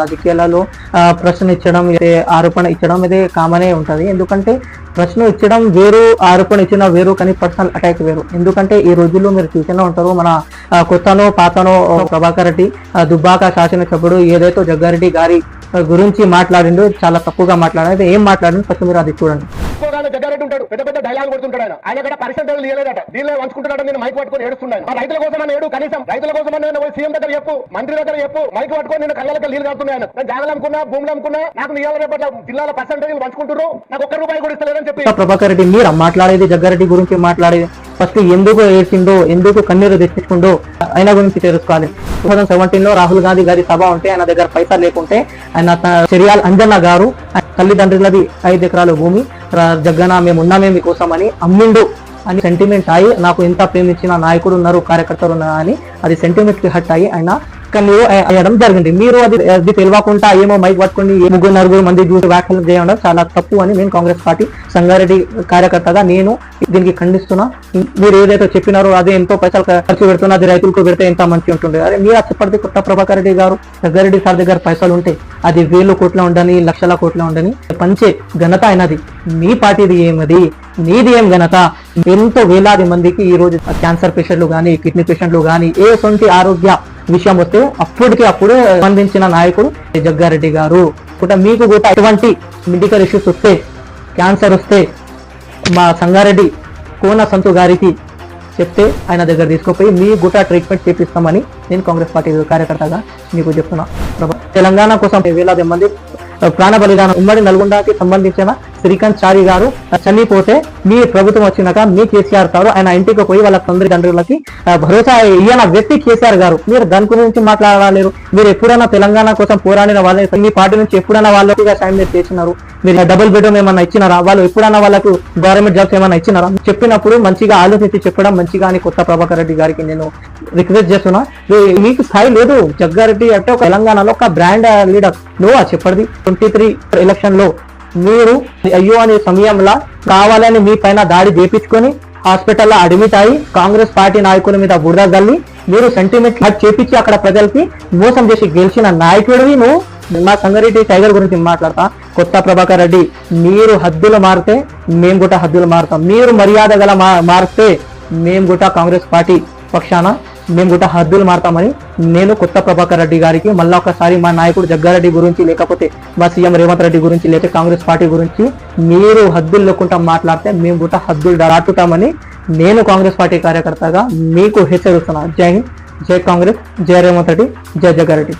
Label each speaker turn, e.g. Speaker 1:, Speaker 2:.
Speaker 1: రాజకీయాలలో ప్రశ్న ఇచ్చడం ఆరోపణ ఇచ్చడం ఇది కామనే ఉంటది. ఎందుకంటే ప్రశ్న ఇచ్చడం వేరు, ఆరోపణ ఇచ్చిన వేరు, కానీ పర్సనల్ అటాక్ వేరు. ఎందుకంటే ఈ రోజుల్లో మీరు చూస్తూనే ఉంటారు, మన కొత్తనో పాతనో ప్రభాకర్ రెడ్డి దుబ్బాక శాసనసభ్యుడు ఏదైతే జగ్గారెడ్డి గారి గురించి మాట్లాడిండు చాలా తక్కువగా మాట్లాడారు. ఏం మాట్లాడిండు ఫస్ట్ మీరు అది చూడండి.
Speaker 2: జగ్గారెడ్డి ఉంటాడు, పెద్ద పెద్ద డైలాగ్ కొడుతుంటాడు. ఆయన కూడా పరిస్థితులు ఇవ్వలేదట, దీనిలో వంచుకుంటున్నాడు. నేను మైక్ పట్టుకొని ఏడుస్తున్నాను. రైతుల కోసం ఏడు, కనీసం రైతుల కోసం సీఎం దగ్గర చెప్పు, మంత్రి దగ్గర చెప్పు, మైక్ పట్టుకొని నేను కళ్ళకి నీళ్ళు కాస్తున్నాను. నేను జాగలు అమ్ముకున్నా, భూములు అమ్ముకున్నా, నాకు నీ రేపట్ల జిల్లాల పర్సెంటేజ్ వంచుకుంటారు, నాకు ₹1 కూడా ఇస్తలేదని చెప్పి
Speaker 1: ప్రభాకర్ రెడ్డి మీరు మాట్లాడేది జగ్గారెడ్డి గురించి మాట్లాడేది ఫస్ట్ ఎందుకు ఏడ్చిండో, ఎందుకు కన్నీరు తెచ్చుకుండో ఆయన గురించి తెలుసుకోవాలి. 2017లో రాహుల్ గాంధీ గారి సభ ఉంటే ఆయన దగ్గర పైసలు లేకుంటే ఆయన చెరియాల్ అంజన్న గారు తల్లిదండ్రులది 5 ఎకరాల భూమి జగ్గన మేము ఉన్నామే మీకోసం అని అమ్మిండు అని సెంటిమెంట్ అయ్యి, నాకు ఎంత ప్రేమించిన నాయకుడు ఉన్నారు, కార్యకర్తలు ఉన్నారు అని అది సెంటిమెంట్ కి హట్ అయ్యి ఆయన కన్నీరు అయ్యడం జరిగింది. మీరు అది తెలియకుండా ఏమో మైక్ పట్టుకుని 3-4 మంది చూసి వ్యాఖ్యలు చేయడం చాలా తప్పు అని నేను కాంగ్రెస్ పార్టీ సంగారెడ్డి కార్యకర్తగా నేను దీనికి ఖండిస్తున్నా. మీరు ఏదైతే చెప్పినారో అదే ఎంతో పైసలు ఖర్చు పెడుతున్నా, అది రైతులకు పెడితే ఎంత మంచి ఉంటుంది. అదే మీరు చెప్పండి, కొత్త ప్రభాకర్ రెడ్డి గారు జగ్గారెడ్డి సార్ దగ్గర పైసలు ఉంటే అది 1000 కోట్ల ఉండని, లక్షల కోట్ల ఉండని పంచే ఘనత అయినది. మీ పార్టీది ఏమది, నీది ఏం ఘనత? ఎంతో వేలాది మందికి ఈ రోజు క్యాన్సర్ పేషెంట్లు కానీ, కిడ్నీ పేషెంట్లు కానీ, ఏ సొంత ఆరోగ్య విషయం వస్తే అప్పుడు స్పందించిన నాయకుడు జగ్గారెడ్డి గారు. మీకు కూడా ఎటువంటి మెడికల్ ఇష్యూస్ వస్తే, క్యాన్సర్ వస్తే మా సంగారెడ్డి కోన సంతు గారికి చెప్తే ఆయన దగ్గర తీసుకుపోయి మీ గుట్ట ట్రీట్మెంట్ చేపిస్తామని నేను కాంగ్రెస్ పార్టీ కార్యకర్తగా మీకు చెప్తున్నా. తెలంగాణ కోసం వేలాది మంది ప్రాణ బలిదానం ఉమ్మడి నల్గొండకి సంబంధించిన శ్రీకాంత్ చారి గారు చనిపోతే మీ ప్రభుత్వం వచ్చినాక మీ కేసీఆర్ గారు ఆయన ఇంటికి పోయి వాళ్ళ తండ్రులకి భరోసా ఇయ్యన వ్యక్తి కేసీఆర్ గారు. మీరు దాని గురించి మాట్లాడలేరు. మీరు ఎప్పుడైనా తెలంగాణ కోసం పోరాడిన వాళ్ళ మీ పార్టీ నుంచి ఎప్పుడైనా వాళ్ళకి సాయం మీరు చేసినారు? మీరు డబుల్ బెడ్రూమ్ ఏమన్నా ఇచ్చినారా? వాళ్ళు ఎప్పుడైనా వాళ్ళకు గవర్నమెంట్ జాబ్స్ ఏమన్నా ఇచ్చినారా? చెప్పినప్పుడు మంచిగా ఆలోచించి చెప్పడం మంచిగా అని కొత్త ప్రభాకర్ రెడ్డి గారికి నేను రిక్వెస్ట్ చేస్తున్నా. మీకు స్థాయి లేదు. జగ్గారెడ్డి అంటే ఒక తెలంగాణలో ఒక బ్రాండ్ లీడర్. నువ్వు చెప్పండి 23 ఎలక్షన్ లో మీరు అయ్యో అనే సమయంలో కావాలని మీ పైన దాడి చేపించుకొని హాస్పిటల్లో అడ్మిట్ అయ్యి కాంగ్రెస్ పార్టీ నాయకుల మీద బురద గల్లి మీరు సెంటిమెంట్ హట్ చేపించి అక్కడ ప్రజలకి మోసం చేసి గెలిచిన నాయకుడివి నువ్వు. మా సంగారెడ్డి టైగర్ గురించి మాట్లాడతా. కొత్త ప్రభాకర్ రెడ్డి మీరు హద్దులు మారితే మేము కూడా హద్దులు మారుతాం. మీరు మర్యాద గల మారితే మేము కూడా కాంగ్రెస్ పార్టీ పక్షాన మేము కూడా హద్దులు మారుతామని నేను కొత్త ప్రభాకర్ రెడ్డి గారికి మళ్ళీ ఒకసారి మా నాయకుడు జగ్గారెడ్డి గురించి, లేకపోతే మా సీఎం రేవంత్ రెడ్డి గురించి, లేకపోతే కాంగ్రెస్ పార్టీ గురించి మీరు హద్దులు లేకుండా మాట్లాడితే మేము కూడా హద్దులు దాటుతామని నేను కాంగ్రెస్ పార్టీ కార్యకర్తగా మీకు హెచ్చరిస్తున్నా. జై హింద్, జై కాంగ్రెస్, జై రేవంత్ రెడ్డి, జై జగ్గారెడ్డి.